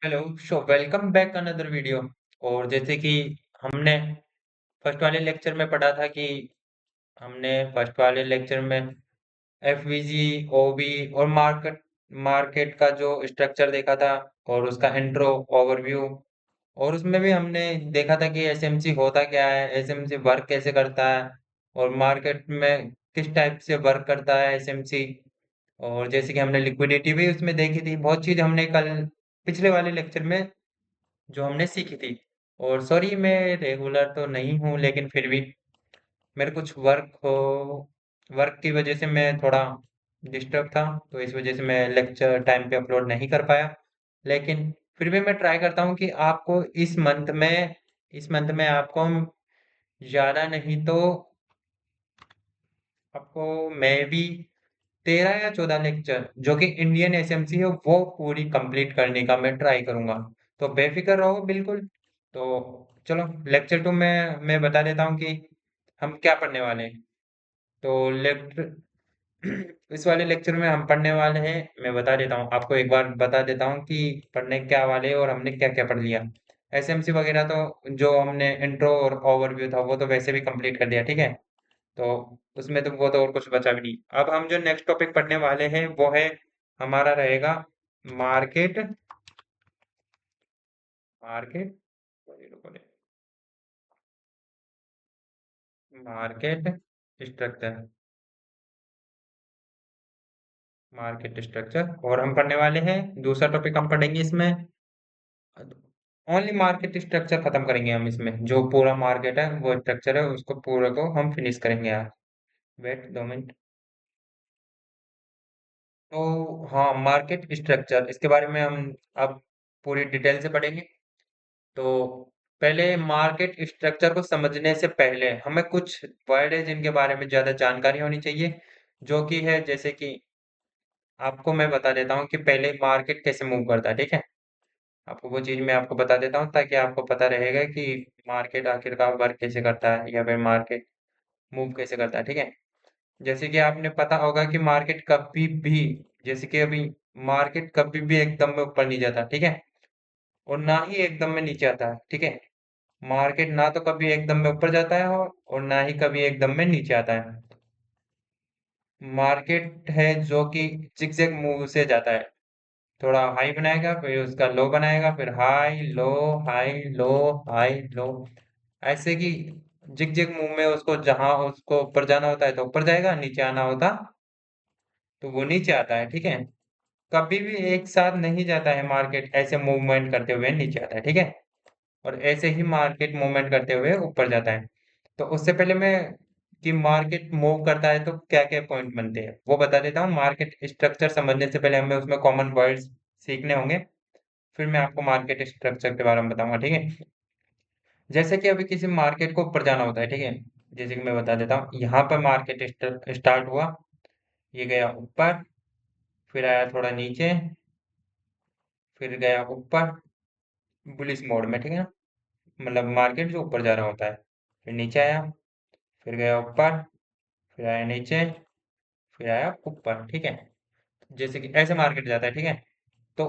Hello. Welcome back another video. और जैसे कि हमने फर्स्ट वाले लेक्चर में पढ़ा था कि हमने फर्स्ट वाले लेक्चर में एफवीजी, ओबी और मार्केट मार्केट का जो स्ट्रक्चर देखा था और उसका इंट्रो, ओवरव्यू। और उसमें भी हमने देखा था कि एसएमसी होता क्या है, एसएमसी वर्क कैसे करता है और मार्केट में किस टाइप से वर्क करता है एसएमसी। और जैसे कि हमने लिक्विडिटी भी उसमें देखी थी, बहुत चीज हमने कल पिछले वाले लेक्चर में जो हमने सीखी थी। और सॉरी, मैं रेगुलर तो नहीं हूँ, लेकिन फिर भी मेरे कुछ वर्क की वजह से मैं थोड़ा डिस्टर्ब था, तो इस वजह से मैं लेक्चर टाइम पे अपलोड नहीं कर पाया। लेकिन फिर भी मैं ट्राई करता हूँ कि आपको इस मंथ में आपको ज़्यादा नहीं तो आपको मैं भी 13 या 14 लेक्चर जो कि इंडियन एसएमसी है वो पूरी कंप्लीट करने का मैं ट्राई करूंगा। तो बेफिक्र रहो बिल्कुल। तो चलो, लेक्चर 2 में मैं बता देता हूँ कि हम क्या पढ़ने वाले हैं। तो लेक्चर इस वाले लेक्चर में हम पढ़ने वाले हैं, मैं बता देता हूँ आपको, एक बार बता देता हूँ कि पढ़ने क्या वाले हैं और हमने क्या क्या पढ़ लिया। एसएमसी वगैरह तो जो हमने इंट्रो और ओवरव्यू था वो तो वैसे भी कंप्लीट कर दिया, ठीक है। तो उसमें तो वो तो और कुछ बचा भी नहीं। अब हम जो नेक्स्ट टॉपिक पढ़ने वाले हैं वो है, हमारा रहेगा market market market structure. Market structure और हम पढ़ने वाले हैं, दूसरा टॉपिक हम पढ़ेंगे इसमें, ओनली मार्केट स्ट्रक्चर खत्म करेंगे हम इसमें। जो पूरा मार्केट है वो स्ट्रक्चर है उसको पूरे को हम फिनिश करेंगे यार। वेट 2 मिनट। तो हाँ, मार्केट स्ट्रक्चर इसके बारे में हम अब पूरी डिटेल से पढ़ेंगे। तो पहले मार्केट स्ट्रक्चर को समझने से पहले हमें कुछ वर्ड है जिनके बारे में ज्यादा जानकारी होनी चाहिए, जो कि है जैसे कि आपको मैं बता देता हूँ कि पहले मार्केट कैसे मूव करता है, ठीक है। आपको वो चीज मैं आपको बता देता हूँ ताकि आपको पता रहेगा कि मार्केट आखिरकार वर्क कैसे करता है या फिर मार्केट मूव कैसे करता है, ठीक है। जैसे कि आपने पता होगा कि मार्केट कभी भी, जैसे कि अभी मार्केट कभी भी एकदम में ऊपर नहीं जाता, ठीक है, और ना ही एकदम में नीचे आता है, ठीक है। मार्केट ना तो कभी एकदम में ऊपर जाता है और ना ही कभी एकदम में नीचे आता है। मार्केट है जो कि जिगजैग मूव से जाता है। थोड़ा हाई बनाएगा, फिर उसका लो बनाएगा, फिर high low, high low, high low, ऐसे कि जिगजैग मूव में उसको जहां उसको ऊपर जाना होता है तो ऊपर जाएगा, नीचे आना होता तो वो नीचे आता है, ठीक है। कभी भी एक साथ नहीं जाता है मार्केट ऐसे मूवमेंट करते हुए नीचे आता है, ठीक है। और ऐसे ही मार्केट मूवमेंट करते हुए ऊपर जाता है। तो उससे पहले मैं कि मार्केट मूव करता है तो क्या क्या पॉइंट बनते हैं वो बता देता हूँ। मार्केट स्ट्रक्चर समझने से पहले हमें उसमें कॉमन वर्ड्स सीखने होंगे, फिर मैं आपको मार्केट स्ट्रक्चर के बारे में बताऊंगा, ठीक है। जैसे कि अभी किसी मार्केट को ऊपर जाना होता है, ठीक है। जैसे कि मैं बता देता हूँ, यहाँ पर मार्केट स्टार्ट हुआ, ये गया ऊपर, फिर आया थोड़ा नीचे, फिर गया ऊपर बुलिश मोड में, ठीक है ना। मतलब मार्केट जो ऊपर जा रहा होता है, फिर नीचे आया, फिर गया ऊपर, फिर आया नीचे, फिर आया ऊपर, ठीक है। जैसे कि ऐसे मार्केट जाता है, ठीक है। तो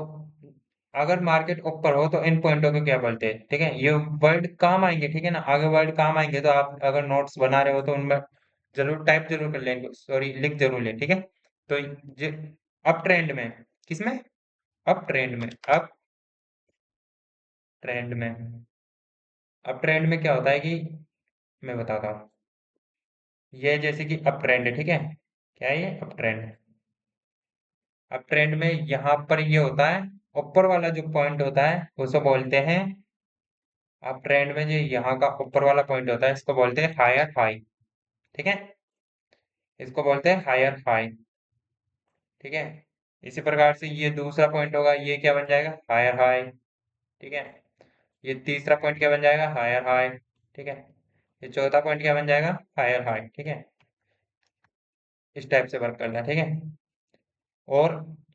अगर मार्केट ऊपर हो तो इन पॉइंटों को क्या बोलते हैं, ठीक है। ये वर्ड काम आएंगे, ठीक है ना, आगे वर्ड काम आएंगे, तो आप अगर नोट्स बना रहे हो तो उनमें जरूर टाइप जरूर कर लेंगे, सॉरी लिख जरूर लें, ठीक है। तो ये अप ट्रेंड में, किसमें, अप ट्रेंड में, अप ट्रेंड में, अप ट्रेंड में क्या होता है कि मैं बताता हूँ। ये जैसे कि अप ट्रेंड है, ठीक है। क्या है ये, अप ट्रेंड। अप ट्रेंड में यहाँ पर ये होता है, ऊपर वाला जो पॉइंट होता है उसको बोलते हैं, अप ट्रेंड में जो यहाँ का ऊपर वाला पॉइंट होता है इसको बोलते हैं हायर हाई, ठीक है। इसको बोलते हैं हायर हाई, ठीक है। इसी प्रकार से ये दूसरा पॉइंट होगा, ये क्या बन जाएगा, हायर हाई, ठीक है। ये तीसरा पॉइंट क्या बन जाएगा, हायर हाई, ठीक है। ये चौथा पॉइंट क्या बन जाएगा, हायर हाई, ठीक है। इस टाइप से वर्क करना है, ठीक है। और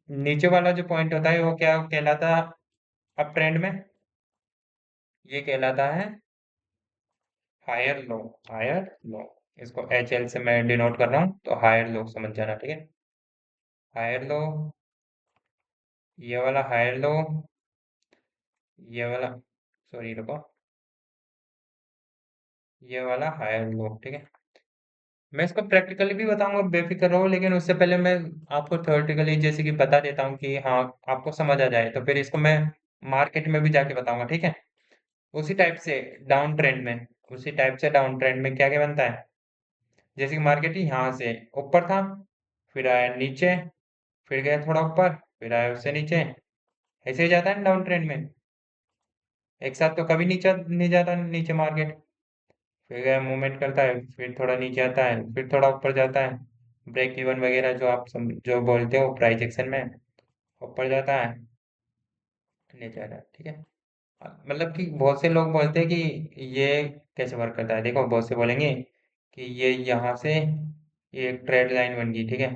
नीचे वाला जो पॉइंट होता है वो क्या कहलाता है अप ट्रेंड में, ये कहलाता है हायर लो, हायर लो। इसको एच एल से मैं डिनोट कर रहा हूँ, तो हायर लो समझ जाना, ठीक है। हायर लो, ये वाला हायर लो, ये वाला, सॉरी रुको, ये वाला हायर लो, ठीक है। मैं इसको प्रैक्टिकली भी बताऊंगा, बेफिक्र रहो, लेकिन उससे पहले मैं आपको थ्योरेटिकली जैसे कि बता देता हूँ कि हाँ आपको समझ आ जाए, तो फिर इसको मैं मार्केट में भी जाके बताऊंगा, ठीक है। उसी टाइप से डाउन ट्रेंड में, उसी टाइप से डाउन ट्रेंड में क्या क्या बनता है, जैसे कि मार्केट ही यहाँ से ऊपर था, फिर आया नीचे, फिर गया थोड़ा ऊपर, फिर आया उससे नीचे, ऐसे ही जाता है ना डाउन ट्रेंड में। एक साथ तो कभी नीचे नहीं जाता नीचे मार्केट, फिर गया मूवमेंट करता है, फिर थोड़ा नीचे आता है, फिर थोड़ा ऊपर जाता है, ब्रेक इवन वगैरह जो आप जो बोलते हो प्राइस एक्शन में, ऊपर जाता है, नीचे आता है, ठीक है। मतलब कि बहुत से लोग बोलते हैं कि ये कैसे वर्क करता है, देखो बहुत से बोलेंगे कि ये यहाँ से ये एक ट्रेड लाइन बन गई, ठीक है।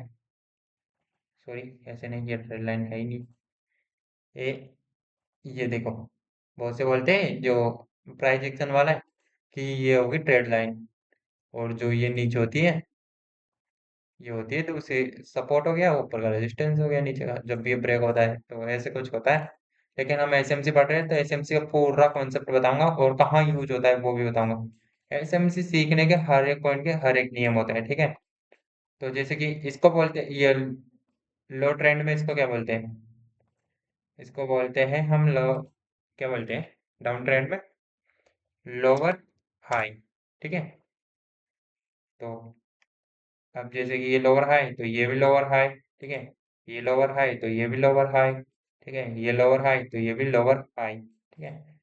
सॉरी, ऐसे नहीं, ये ट्रेड लाइन है ही नहीं, ये ये देखो, बहुत से बोलते हैं जो प्राइस एक्शन वाला है कि ये होगी ट्रेड लाइन, और जो ये नीचे होती है, ये होती है तो उसे सपोर्ट हो गया, ऊपर का रेजिस्टेंस हो गया, नीचे का जब भी ये ब्रेक होता है, तो ऐसे कुछ होता है। लेकिन हम एसएमसी पढ़ रहे हैं तो एसएमसी का पूरा कॉन्सेप्ट बताऊंगा, और कहाँ यूज होता है वो भी बताऊंगा। एसएमसी सीखने के हर एक पॉइंट के हर एक नियम होते हैं, ठीक है। तो जैसे कि इसको बोलते हैं ये लो ट्रेंड में, इसको क्या बोलते हैं, इसको बोलते हैं हम लो, क्या बोलते हैं डाउन ट्रेंड में, लोअर हाई, ठीक है। तो अब जैसे कि ये लोअर हाई तो ये भी लोअर हाई, ठीक है। ये लोअर हाई तो ये भी लोअर हाई, ठीक है। ये लोअर हाई तो ये भी लोअर हाई, ठीक है।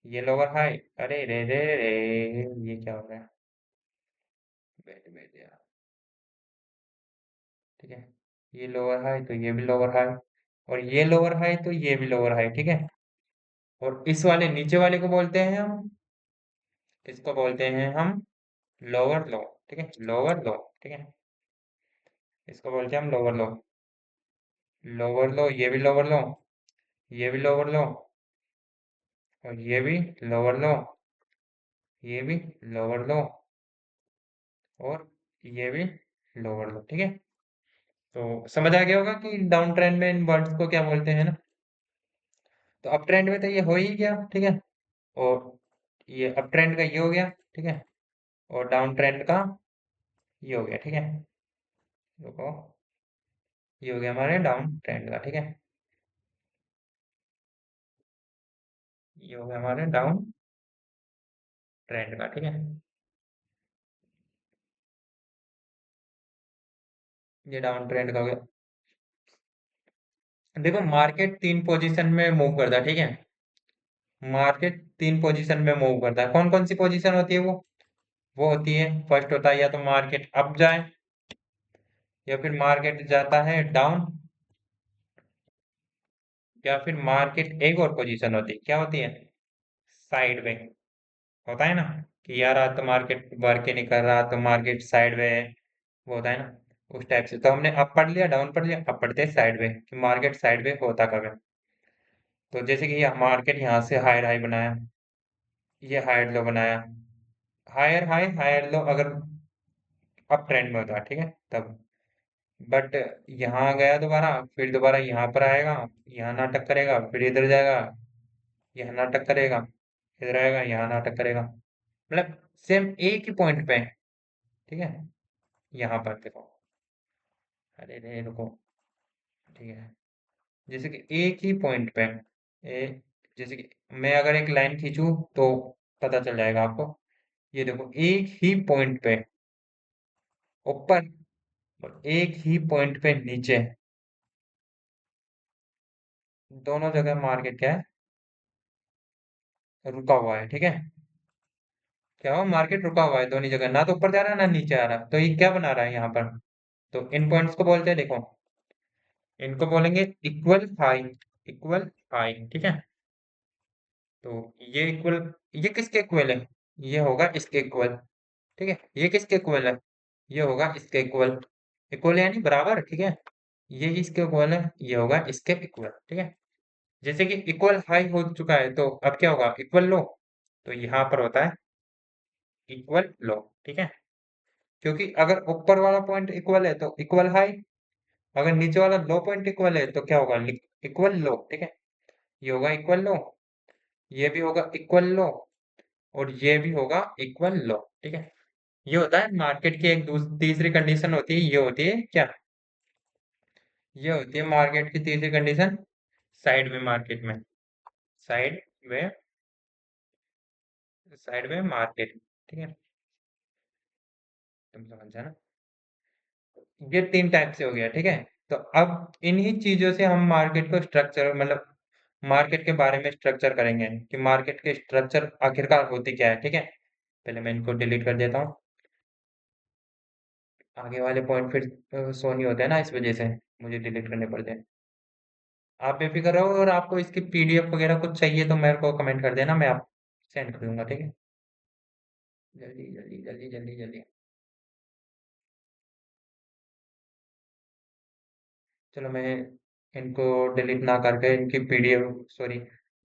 ये लोअर हाई, अरे रे रे रे, ये क्या हो रहा है, बैठ बैठ यार, ठीक है। ये लोअर हाई तो ये भी लोअर हाई, और ये लोअर हाई तो ये भी लोअर हाई, ठीक है। और इस वाले नीचे वाले को बोलते हैं हम, इसको बोलते हैं हम लोअर लो, ठीक है, लोअर लो, ठीक है। इसको बोलते हैं हम लोअर लो, लोअर लो, ये भी लोअर लो, ये भी लोअर लो, और ये भी लोअर लो, ये भी लोअर लो, और ये भी लोअर लो, ठीक है। तो समझ आ गया होगा कि डाउन ट्रेंड में इन वर्ड्स को क्या बोलते हैं ना। तो अप ट्रेंड में तो ये हो ही गया, ठीक है। और ये अप ट्रेंड का ये हो गया, ठीक है। और डाउन ट्रेंड का ये हो गया, ठीक है। देखो, ये हो गया हमारे डाउन ट्रेंड का, ठीक है। ये हो गया हमारे डाउन ट्रेंड का, ठीक है। ये डाउन ट्रेंड का हो गया। देखो मार्केट तीन पोजीशन में मूव करता है, ठीक है। मार्केट तीन पोजीशन में मूव करता है, कौन कौन सी पोजीशन होती है वो होती है, फर्स्ट होता है या तो मार्केट अप जाए, या फिर मार्केट जाता है डाउन, या फिर मार्केट एक और पोजीशन होती है, क्या होती है, साइड में। होता है ना कि यार आज तो मार्केट वर्क ही नहीं कर रहा, तो मार्केट साइड में है, वो होता है ना। उस टाइप से तो हमने अप पढ़ लिया, डाउन पढ़ लिया, अब पढ़ते हैं साइड में कि मार्केट साइड में होता कब है। तो जैसे कि ये मार्केट यहाँ से हायर हाई बनाया, ये हायर लो बनाया, हायर हाई हायर लो अगर अप ट्रेंड में होता है, ठीक है तब। बट यहाँ गया दोबारा, फिर दोबारा यहाँ पर आएगा, यहाँ नाटक करेगा, फिर इधर जाएगा, यहाँ नाटक करेगा, इधर आएगा, यहाँ नाटक करेगा, मतलब सेम एक ही पॉइंट पे, ठीक है। यहाँ पर देखो, अरे रे रुको, ठीक है। जैसे कि एक ही पॉइंट पे, जैसे कि मैं अगर एक लाइन खींचूं तो पता चल जाएगा आपको। ये देखो एक ही पॉइंट पे ऊपर, और एक ही पॉइंट पे नीचे, दोनों जगह मार्केट क्या है, रुका हुआ है, ठीक है। क्या हुआ, मार्केट रुका हुआ है दोनों जगह, ना तो ऊपर जा रहा है ना नीचे आ रहा है, तो ये क्या बना रहा है यहाँ पर। तो इन पॉइंट्स को बोलते हैं, देखो इनको बोलेंगे इक्वल हाई, इक्वल हाई, ठीक है। तो ये इक्वल, ये किसके इक्वल है, ये होगा इसके इक्वल, ठीक है। ये किसके इक्वल है, ये होगा इसके इक्वल, इक्वल यानी बराबर, ठीक है। ये इसके इक्वल है, ये होगा इसके इक्वल, ठीक है। जैसे कि इक्वल हाई हो चुका है तो अब क्या होगा, इक्वल लो, तो यहाँ पर होता है इक्वल लो, ठीक है। क्योंकि अगर ऊपर वाला पॉइंट इक्वल है तो इक्वल हाई, अगर नीचे वाला लो पॉइंट इक्वल है तो क्या होगा, इक्वल लो, ठीक है। ये होगा इक्वल लो, ये भी होगा इक्वल लो, और ये भी होगा इक्वल लो। ठीक है। ये होता है मार्केट की एक तीसरी कंडीशन होती है, ये होती है क्या? ये होती है मार्केट की तीसरी कंडीशन, साइड में मार्केट में, साइड में, साइड में मार्केट। ठीक है। तुम समझ जाना। ये तीन टाइप से हो गया। ठीक है। तो अब इन्हीं चीजों से हम मार्केट को स्ट्रक्चर, मतलब मार्केट के बारे में स्ट्रक्चर करेंगे कि मार्केट के स्ट्रक्चर आखिरकार होती क्या है। ठीक है। पहले मैं इनको डिलीट कर देता हूँ, आगे वाले पॉइंट फिर शो नहीं होते हैं ना, इस वजह से मुझे डिलीट करने पड़ते हैं। आप बेफिक्र रहो, और आपको इसकी पीडीएफ वगैरह कुछ चाहिए तो मेरे को कमेंट कर देना, मैं आप सेंड कर दूंगा। ठीक है। जल्दी जल्दी जल्दी जल्दी जल्दी। चलो मैं इनको डिलीट ना करके इनकी पीडीएफ, सॉरी,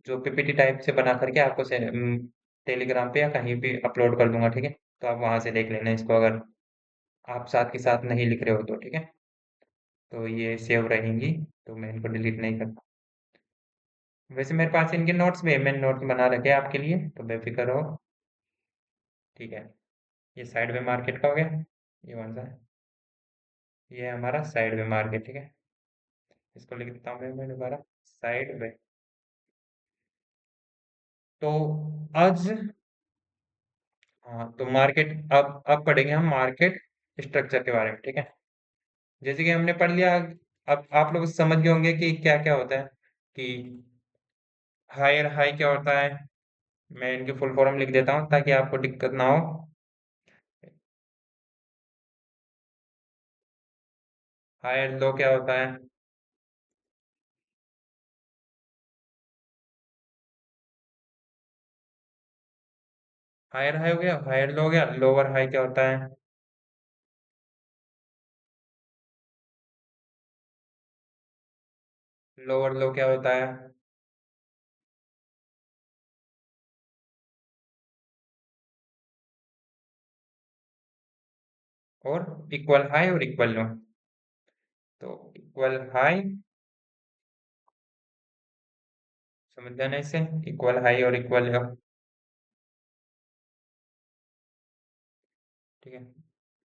जो पीपीटी टाइप से बना करके आपको से टेलीग्राम पे या कहीं भी अपलोड कर दूंगा। ठीक है। तो आप वहां से देख लेना इसको, अगर आप साथ के साथ नहीं लिख रहे हो तो। ठीक है। तो ये सेव रहेंगी, तो मैं इनको डिलीट नहीं करता। वैसे मेरे पास इनके नोट्स भी है, मैंने नोट्स बना रखे हैं आपके लिए, तो बेफिक्र रहो। ठीक है। ये साइड वे मार्केट का हो गया। ये कौन सा है? ये है हमारा साइड वे मार्केट। ठीक है। इसको लिख देता हूँ मैं दोबारा, साइड वे। तो आज, हाँ, तो मार्केट, अब पढ़ेंगे हम मार्केट स्ट्रक्चर के बारे में। ठीक है। जैसे कि हमने पढ़ लिया, अब आप लोग समझ गए होंगे कि क्या क्या होता है, कि हायर हाई क्या होता है। मैं इनकी फुल फॉर्म लिख देता हूँ ताकि आपको दिक्कत ना हो। हायर लो क्या होता है? हायर हाई हो गया, हायर लो हो गया, लोअर हाई क्या होता है? लोअर लो क्या होता है? और इक्वल हाई और इक्वल लो। तो इक्वल हाई, समझ जाना इसे, इक्वल हाई और इक्वल लो। ठीक है।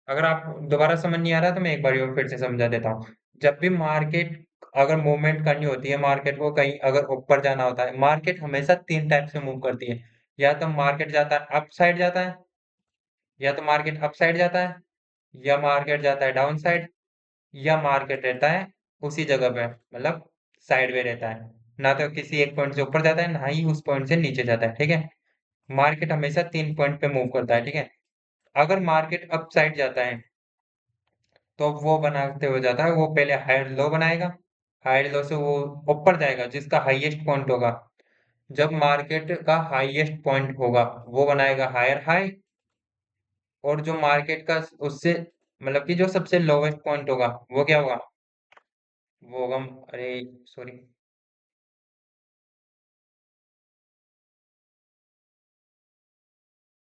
अगर आप दोबारा समझ नहीं आ रहा तो मैं एक बार और फिर से समझा देता हूँ। जब भी मार्केट, अगर मूवमेंट करनी होती है, मार्केट को कहीं अगर ऊपर जाना होता है, मार्केट हमेशा तीन टाइप से मूव करती है। या तो मार्केट जाता है अप साइड जाता है, या तो मार्केट अप साइड जाता है, या मार्केट जाता है डाउन साइड, या मार्केट रहता है उसी जगह पे, मतलब साइड में रहता है। ना तो किसी एक पॉइंट से ऊपर जाता है, ना ही उस पॉइंट से नीचे जाता है। ठीक है। मार्केट हमेशा तीन पॉइंट पे मूव करता है। ठीक है। अगर मार्केट अप साइड जाता है तो वो बनाते हुए जाता है, वो पहले हायर लो बनाएगा, हायर लो से वो ऊपर जाएगा जिसका हाईएस्ट पॉइंट होगा। जब मार्केट का हाईएस्ट पॉइंट होगा वो बनाएगा हायर हाई, और जो मार्केट का उससे, मतलब कि जो सबसे लोवेस्ट पॉइंट होगा वो क्या होगा? वो होगा, अरे सॉरी,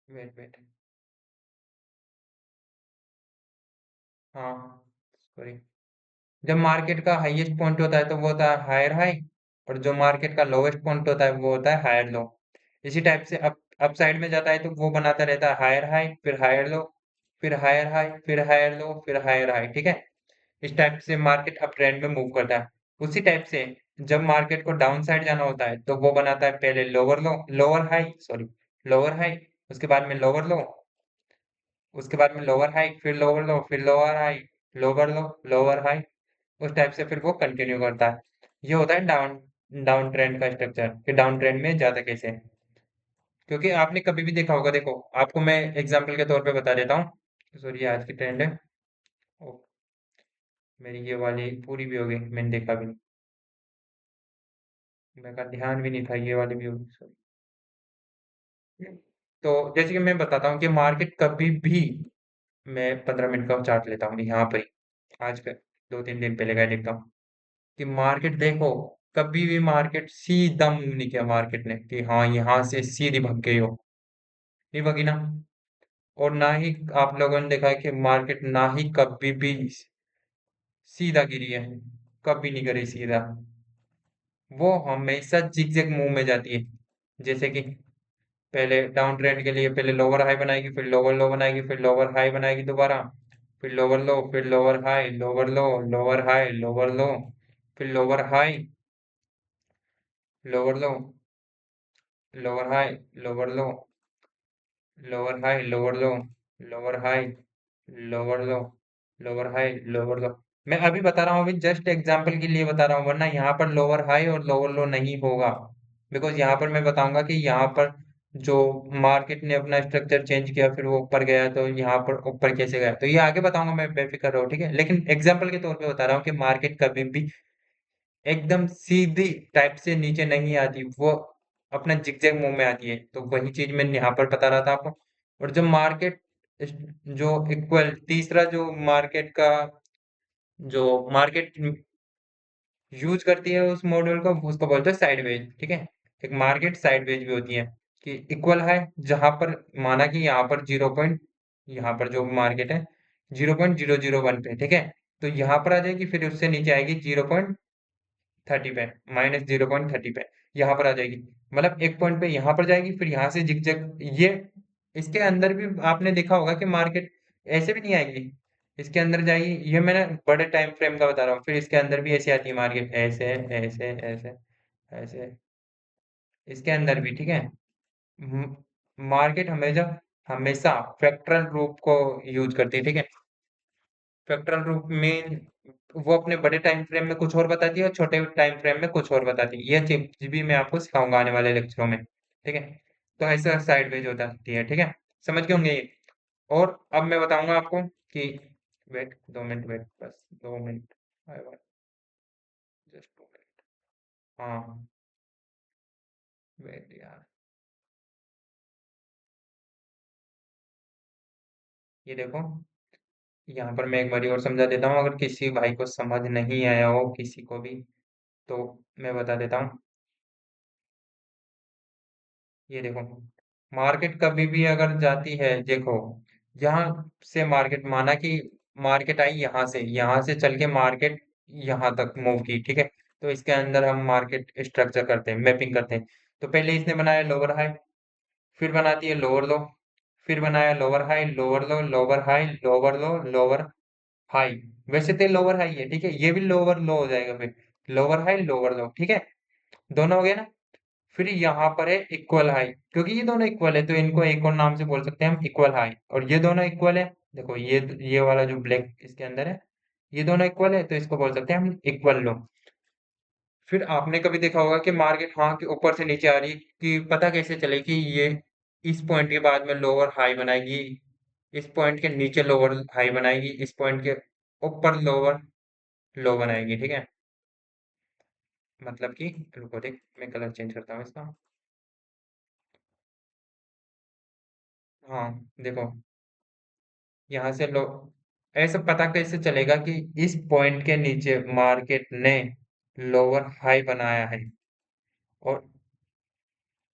वेट वेट, हाँ, सॉरी, जब मार्केट का हाईएस्ट पॉइंट होता है तो वो होता है हायर हाई, और जो मार्केट का लोवेस्ट पॉइंट होता है वो होता है हायर लो। इसी टाइप से अप साइड में जाता है तो वो बनाता रहता है हायर हाई, फिर हायर लो, फिर हायर हाई, फिर हायर लो, फिर हायर हाई। ठीक है। इस टाइप से मार्केट अप ट्रेंड में मूव करता है। उसी टाइप से जब मार्केट को डाउन साइड जाना होता है तो वो बनाता है पहले lower low, lower high, sorry, lower high, उसके बाद में लोअर लो, उसके बाद में लोअर हाई, फिर लोअर लो, फिर lower high, lower low, lower high. उस टाइप से फिर वो कंटिन्यू करता है। ये होता है डाउन डाउन ट्रेंड का स्ट्रक्चर, कि डाउन ट्रेंड में ज्यादा कैसे। क्योंकि आपने कभी भी देखा होगा, देखो आपको मैं एग्जांपल के तौर पे बता देता हूँ। सॉरी, आज की ट्रेंड है। ओ, मेरी ये वाली पूरी भी हो गई, मैंने देखा भी नहीं, मेरा ध्यान भी नहीं था, ये वाली भी होगी, सॉरी। तो जैसे कि मैं बताता हूँ कि मार्केट कभी भी, मैं 15 मिनट का चार्ट लेता हूँ यहाँ पर ही, आज का 2-3 दिन पहले का देखता हूँ, कि मार्केट देखो, कभी भी मार्केट सीधा मूव नहीं किया मार्केट ने, कि हाँ यहाँ से सीधी भाग गई हो, नहीं भागी ना। और ना ही आप लोगों ने देखा है कि मार्केट ना ही कभी भी सीधा गिरी है, कभी नहीं गिरी सीधा, वो हमेशा जिगजैग मूव में जाती है। जैसे कि पहले डाउन ट्रेंड के लिए पहले लोअर हाई बनाएगी, फिर लोअर लो बनाएगी, फिर लोअर हाई बनाएगी दोबारा, फिर लोअर लो, फिर lower high, lower low, lower high, lower low, फिर lower high, lower low, lower high, lower low, lower high, lower low, lower high, lower low, lower high, lower low. मैं अभी बता रहा हूँ, अभी जस्ट एग्जांपल के लिए बता रहा हूँ, वरना यहाँ पर लोअर हाई और लोअर लो नहीं होगा। बिकॉज यहाँ पर मैं बताऊंगा कि यहाँ पर जो मार्केट ने अपना स्ट्रक्चर चेंज किया, फिर वो ऊपर गया, तो यहाँ पर ऊपर कैसे गया, तो ये आगे बताऊंगा, मैं बेफिक्र रहो, ठीक है। लेकिन एग्जाम्पल के तौर पे बता रहा हूँ कि मार्केट कभी भी एकदम सीधी टाइप से नीचे नहीं आती, वो अपना जिगजैग मूव में आती है। तो वही चीज मैं यहाँ पर बता रहा था आपको। और जब मार्केट जो इक्वल तीसरा जो मार्केट का जो मार्केट यूज करती है उस मॉडल को, उसको बोलते हैं साइडवेज, ठीक है। एक मार्केट साइडवेज भी होती है कि इक्वल है, जहां पर माना कि यहाँ पर 0 पॉइंट, यहाँ पर जो मार्केट है 0.001 पे, ठीक है। तो यहाँ पर आ जाएगी, फिर उससे नीचे आएगी 0.30 पे, -0.30 पे, यहाँ पर आ जाएगी। मतलब एक पॉइंट पे यहाँ पर जाएगी, फिर यहाँ से जिगजैग, ये इसके अंदर भी आपने देखा होगा कि मार्केट ऐसे भी नहीं आएगी, इसके अंदर जाएगी। ये मैंने बड़े टाइम फ्रेम का बता रहा हूँ, फिर इसके अंदर भी ऐसे आती है मार्केट, ऐसे ऐसे ऐसे ऐसे, इसके अंदर भी, ठीक है। मार्केट हमेशा हमेशा फ्रैक्टल रूप को यूज करती है, ठीक है। फ्रैक्टल रूप में वो अपने बड़े टाइम फ्रेम में कुछ और बताती है और छोटे टाइम फ्रेम में कुछ और बताती है। ये चीज भी मैं आपको सिखाऊंगा आने वाले लेक्चरों में, ठीक है। तो ऐसा साइडवेज होती है, ठीक है। समझ गए होंगे ये। और अब मैं बताऊंगा आपको कि वेट 2 मिनट, वेट बस 2 मिनट, जस्ट 2 मिनट। हाँ, वेट यार, ये देखो, यहाँ पर मैं एक बार और समझा देता हूँ, अगर किसी भाई को समझ नहीं आया हो, किसी को भी, तो मैं बता देता हूँ। ये देखो, मार्केट कभी भी अगर जाती है, देखो, यहाँ से मार्केट, माना कि मार्केट आई यहाँ से चल के मार्केट यहाँ तक मूव की, ठीक है। तो इसके अंदर हम मार्केट स्ट्रक्चर करते हैं, मैपिंग करते हैं। तो पहले इसने बनाया लोअर हाई, फिर बनाती है लोअर लो, फिर बनाया lower high, lower low, lower high, lower low, lower high. वैसे तो लोअर हाई है, ठीक है, ये भी लोअर लो हो जाएगा, फिर लोअर हाई, लोअर लो, ठीक है। दोनों हो गए ना। फिर यहाँ पर है इक्वल हाई, क्योंकि ये दोनों इक्वल है तो इनको एक और नाम से बोल सकते हैं हम, इक्वल हाई। और ये दोनों इक्वल है, देखो ये वाला जो ब्लैक इसके अंदर है, ये दोनों इक्वल है, तो इसको बोल सकते हैं हम इक्वल लो। फिर आपने कभी देखा होगा कि मार्केट हाँ के ऊपर से नीचे आ रही है, कि पता कैसे चले कि ये इस पॉइंट के बाद में लोअर हाई बनाएगी, इस पॉइंट के नीचे लोअर हाई बनाएगी, इस पॉइंट के ऊपर लोअर लो बनाएगी, ठीक है। मतलब कि रुको, देख मैं कलर चेंज करता हूँ इसका। हाँ, देखो, यहाँ से लो, ऐसा पता कैसे चलेगा कि इस पॉइंट के नीचे मार्केट ने लोअर हाई बनाया है, और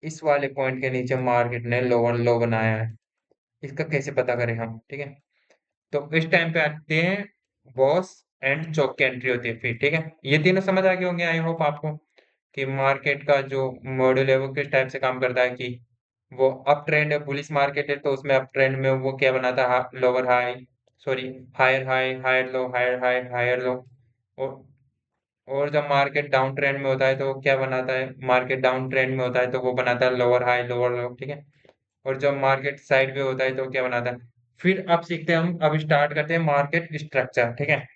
इस वाले पॉइंट के नीचे मार्केट ने लोअर लो बनाया है। इसका कैसे पता करें हम, ठीक है। तो इस टाइम पे आते हैं बॉस एंड चौक की एंट्री होती है, फिर ठीक है। ये तीनों समझ आ गए होंगे आई होप आपको, कि मार्केट का जो मॉड्यूल है वो किस टाइप से काम करता है, कि वो अप ट्रेंड है, बुलिश मार्केट है, तो उसमें अप ट्रेंड में वो क्या बनाता है, lower high, sorry, higher high, higher low, higher high, higher low. और और जब मार्केट डाउन ट्रेंड में होता है तो वो क्या बनाता है, मार्केट डाउन ट्रेंड में होता है तो वो बनाता है लोअर हाई, लोअर लो, ठीक है। और जब मार्केट साइड में होता है तो क्या बनाता है। फिर अब सीखते हैं हम, अब स्टार्ट करते हैं मार्केट स्ट्रक्चर, ठीक है।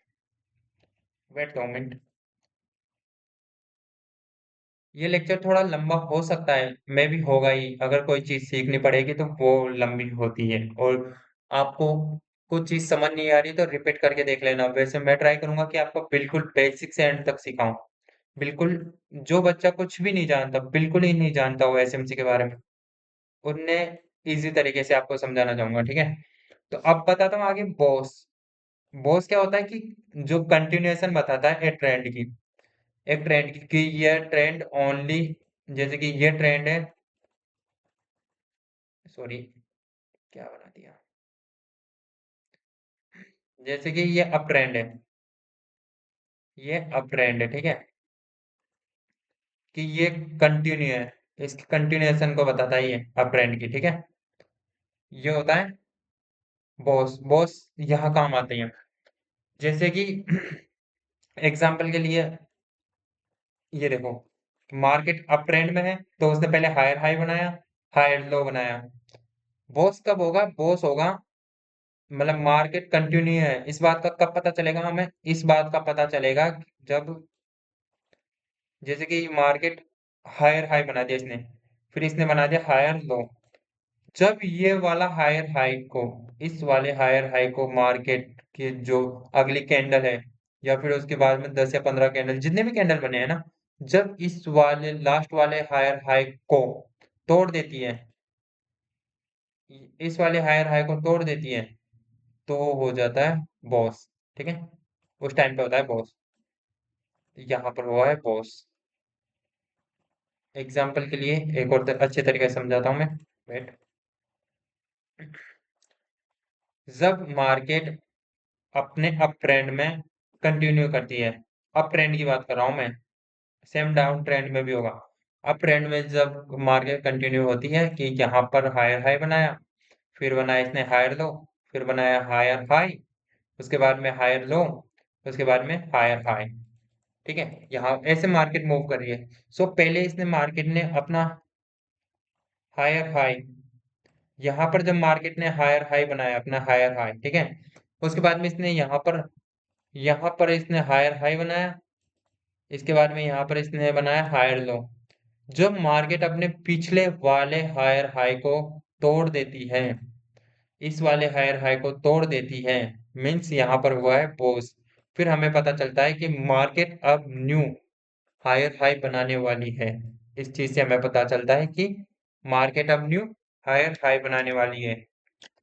वेट 2 मिनट, ये लेक्चर थोड़ा लंबा हो सकता है, मे भी होगा ही, अगर कोई चीज सीखनी पड़ेगी तो वो लंबी होती है। और आपको कुछ चीज समझ नहीं आ रही तो रिपीट करके देख लेना। वैसे मैं ट्राई करूंगा कि आपको बिल्कुल बेसिक से एंड तक सिखाऊं, बिल्कुल। जो बच्चा कुछ भी नहीं जानता, बिल्कुल ही नहीं जानता हो एसएमसी के बारे में, उन्हें इजी तरीके से आपको समझाना चाहूंगा, ठीक है। तो अब बताता हूँ आगे बॉस। बॉस क्या होता है कि जो कंटिन्यूएशन बताता है एक ट्रेंड की, एक ट्रेंड की, कि ये ट्रेंड ओनली, जैसे कि ये ट्रेंड है, सॉरी, क्या बना दिया, जैसे कि ये अप ट्रेंड है, ये अप ट्रेंड है, ठीक है, कि ये कंटिन्यू है, इसकी कंटिन्यूएशन को बताता है ये अप ट्रेंड की, ठीक है। ये होता है बॉस। बॉस यहाँ काम आते हैं, जैसे कि एग्जाम्पल के लिए ये देखो, मार्केट अप ट्रेंड में है तो उसने पहले हायर हाई बनाया, हायर लो बनाया। बॉस कब होगा? बॉस होगा मतलब मार्केट कंटिन्यू है। इस बात का कब पता चलेगा हमें? इस बात का पता चलेगा जब, जैसे कि मार्केट हायर हाई बना दिया इसने, फिर इसने बना दिया हायर लो। जब ये वाला हायर हाई को, इस वाले हायर हाई को मार्केट की जो अगली कैंडल है, या फिर उसके बाद में 10 या 15 कैंडल जितने भी कैंडल बने हैं ना, जब इस वाले लास्ट वाले हायर हाई को तोड़ देती है, इस वाले हायर हाई को तोड़ देती है, तो हो जाता है बॉस, ठीक है। उस टाइम पे होता है बॉस। यहाँ पर हुआ है बॉस। एग्जाम्पल के लिए एक और अच्छे तरीके से समझाता हूँ मैं। वेट। जब मार्केट अपने अप ट्रेंड में कंटिन्यू करती है, अप ट्रेंड की बात कर रहा हूं मैं, सेम डाउन ट्रेंड में भी होगा। अप ट्रेंड में जब मार्केट कंटिन्यू होती है कि यहाँ पर हायर हाई बनाया, फिर बनाया इसने हायर लो, फिर बनाया हायर हाई, उसके बाद में हायर लो, उसके बाद में हायर हाई, ठीक है। यहाँ ऐसे मार्केट मूव कर रही है। सो पहले इसने मार्केट ने अपना हायर हाई, यहाँ पर जब मार्केट ने हायर हाई बनाया अपना हायर हाई, ठीक है, उसके बाद में इसने यहाँ पर इसने हायर हाई बनाया, इसके बाद में यहाँ पर इसने बनाया हायर लो। जब मार्केट अपने पिछले वाले हायर हाई को तोड़ देती है, इस वाले हायर हाई को तोड़ देती है, मीन्स यहाँ पर हुआ है बोस। फिर हमें पता चलता है कि मार्केट अब न्यू हायर हाई बनाने वाली है। इस चीज से हमें पता चलता है कि मार्केट अब न्यू हायर हाई बनाने वाली है।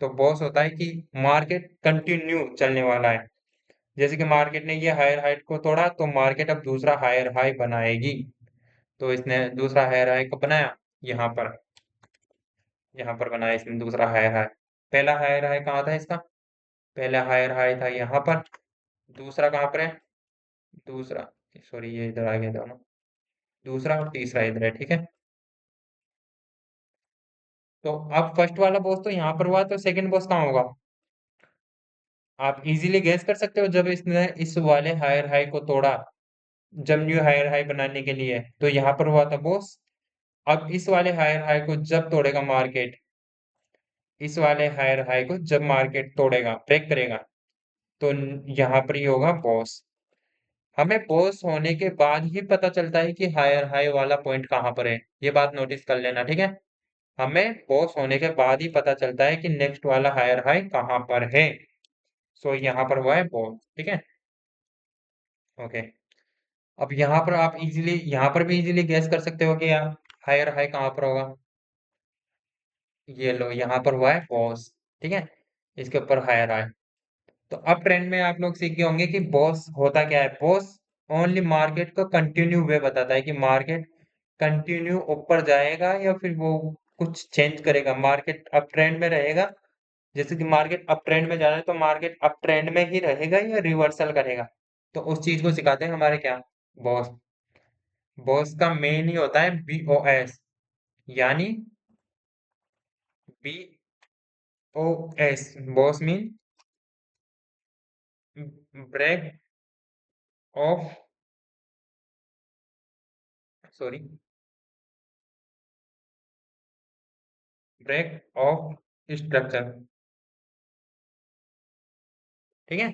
तो बॉस होता है कि मार्केट कंटिन्यू चलने वाला है। जैसे कि मार्केट ने ये हायर हाई को तोड़ा तो मार्केट अब दूसरा हायर हाई बनाएगी। तो इसने दूसरा हायर हाई को बनाया, यहाँ पर यहाँ पर बनाया इसने दूसरा हायर हाई। पहला हायर हाई कहाँ था इसका? पहला हायर हाई था यहाँ पर। दूसरा कहाँ पर है? दूसरा, सॉरी ये इधर आ गया दोनों। दूसरा और तीसरा इधर है, ठीक है। तो अब फर्स्ट वाला बॉस तो यहाँ पर हुआ, तो सेकंड बॉस कहाँ होगा? आप इजीली गैस कर सकते हो। जब इसने इस वाले हायर हाई को तोड़ा, जब न्यू हायर हाई बनाने के लिए, तो यहाँ पर हुआ था बॉस। अब इस वाले हायर हाई को जब तोड़ेगा मार्केट, इस वाले हायर हाई को जब मार्केट तोड़ेगा, ब्रेक करेगा, तो यहाँ पर ही होगा बॉस। हमें बॉस होने के बाद ही पता चलता है कि हायर हाई वाला पॉइंट कहाँ पर है। ये बात नोटिस कर लेना, ठीक है। हमें बॉस होने के बाद ही पता चलता है कि नेक्स्ट वाला हायर हाई कहाँ पर है। सो यहाँ पर हुआ है बॉस, ठीक है। ओके। अब यहाँ पर आप इजीली, यहाँ पर भी इजीली गैस कर सकते हो कि हायर हाई कहाँ पर होगा। ये लो, यहाँ पर हुआ है बॉस, ठीक है। इसके ऊपर हायर हाई। तो अब ट्रेंड में आप लोग सीख गए होंगे कि बॉस होता क्या है। बॉस ओनली मार्केट का कंटिन्यू वे बताता है कि मार्केट कंटिन्यू ऊपर जाएगा या फिर वो कुछ चेंज करेगा। मार्केट अप ट्रेंड में रहेगा, जैसे कि मार्केट अप ट्रेंड में जा रहा है तो मार्केट अप ट्रेंड में ही रहेगा या रिवर्सल करेगा। तो उस चीज को सिखाते हैं हमारे क्या, बॉस। बॉस का मेन ही होता है BOS, यानी BOS। Boss mean break of, sorry, break of structure, ठीक है।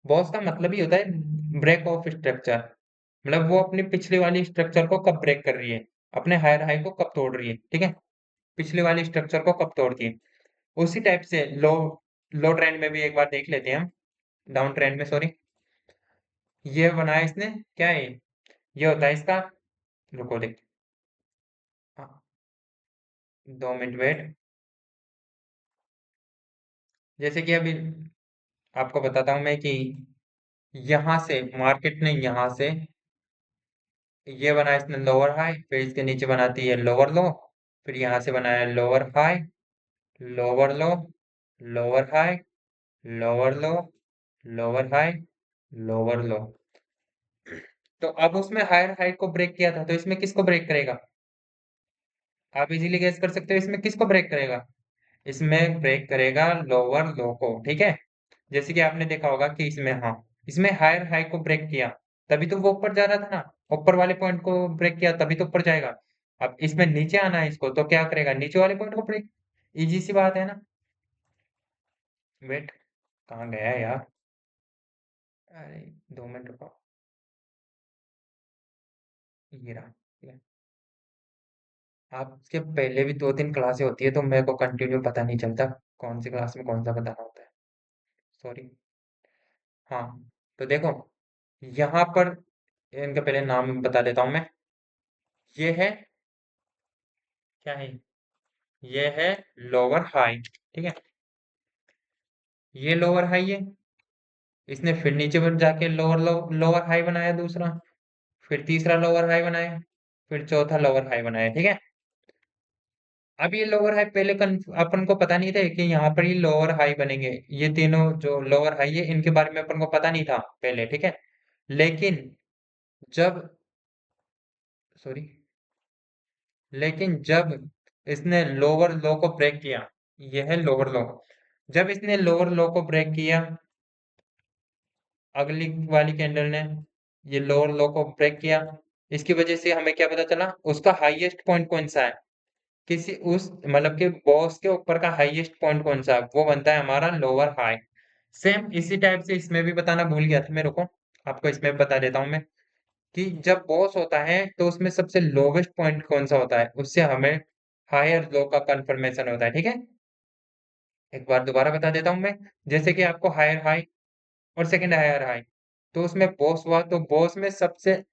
बॉस का मतलब ही होता है ब्रेक ऑफ स्ट्रक्चर। मतलब वो अपनी पिछली वाली स्ट्रक्चर को कब ब्रेक कर रही है, अपने हायर हाई को कब तोड़ रही है, ठीक है। पिछली वाली स्ट्रक्चर को कब तोड़ती है। उसी टाइप से लो, लो ट्रेंड में भी एक बार देख लेते हैं हम। डाउन ट्रेंड में, सॉरी, ये बनाया इसने, क्या है ये होता है इसका, रुको देख, हाँ, 2 मिनट वेट। जैसे कि अभी आपको बताता हूँ मैं कि यहाँ से मार्केट ने यहाँ से ये बनाया इसने लोअर हाई, फिर इसके नीचे बनाती है लोअर लो, फिर यहाँ से बनाया lower high, lower low, lower high, lower low, lower high, lower लो। तो अब उसमें हायर हाई को ब्रेक किया था, तो इसमें किसको ब्रेक करेगा? आप इजीली गेस कर सकते हो इसमें किसको ब्रेक करेगा। इसमें ब्रेक करेगा लोअर लो को, ठीक है। जैसे कि आपने देखा होगा कि इसमें, हाँ, इसमें हायर हाई को ब्रेक किया, तभी तो वो ऊपर जा रहा था ना, ऊपर वाले पॉइंट को ब्रेक किया तभी तो ऊपर जाएगा। अब इसमें नीचे आना है इसको, तो क्या करेगा, नीचे वाले पॉइंट को ब्रेक। इजी सी बात है ना। वेट, कहाँ गया यार। अरे, 2 मिनट रुको। ये रहा, ठीक है। आपके पहले भी 2-3 क्लासें होती है तो मेरे को कंटिन्यू पता नहीं चलता कौन सी क्लास में कौन सा बताना होता है। सॉरी। हाँ, तो देखो, यहाँ पर इनका पहले नाम बता देता हूँ मैं। ये है, क्या है, ये है लोअर हाई, ठीक है। ये लोअर हाई है। इसने फिर नीचे पर जाके लोअर हाई बनाया दूसरा, फिर तीसरा लोअर हाई बनाया, फिर चौथा लोअर हाई बनाया, ठीक है। अब ये लोअर हाई पहले अपन को पता नहीं था कि यहाँ पर ये लोअर हाई बनेंगे। ये तीनों जो लोअर हाई है इनके बारे में अपन को पता नहीं था पहले, ठीक है। लेकिन जब, सॉरी, लेकिन जब इसने लोअर लो को ब्रेक किया, ये है लोअर लो, जब इसने लोअर लो को ब्रेक किया, अगली वाली कैंडल ने ये लोअर लो को ब्रेक किया, इसकी वजह से हमें क्या पता चला, उसका हाईएस्ट पॉइंट कौन सा है, किसी उस मतलब के बॉस के ऊपर का हाईएस्ट पॉइंट कौन सा है, वो बनता है हमारा लोअर हाई। सेम इसी टाइप से इसमें भी बताना भूल गया था मेरे को, आपको इसमें भी बता देता हूँ मैं, कि जब बॉस होता है तो उसमें सबसे लोवेस्ट पॉइंट कौन सा होता है, उससे हमें हायर लो का कंफर्मेशन होता है, ठीक है। एक बार दोबारा बता देता हूँ मैं। जैसे कि आपको हायर हाई और सेकंड हायर हाई, तो उसमें बॉस हुआ तो बॉस में सबसे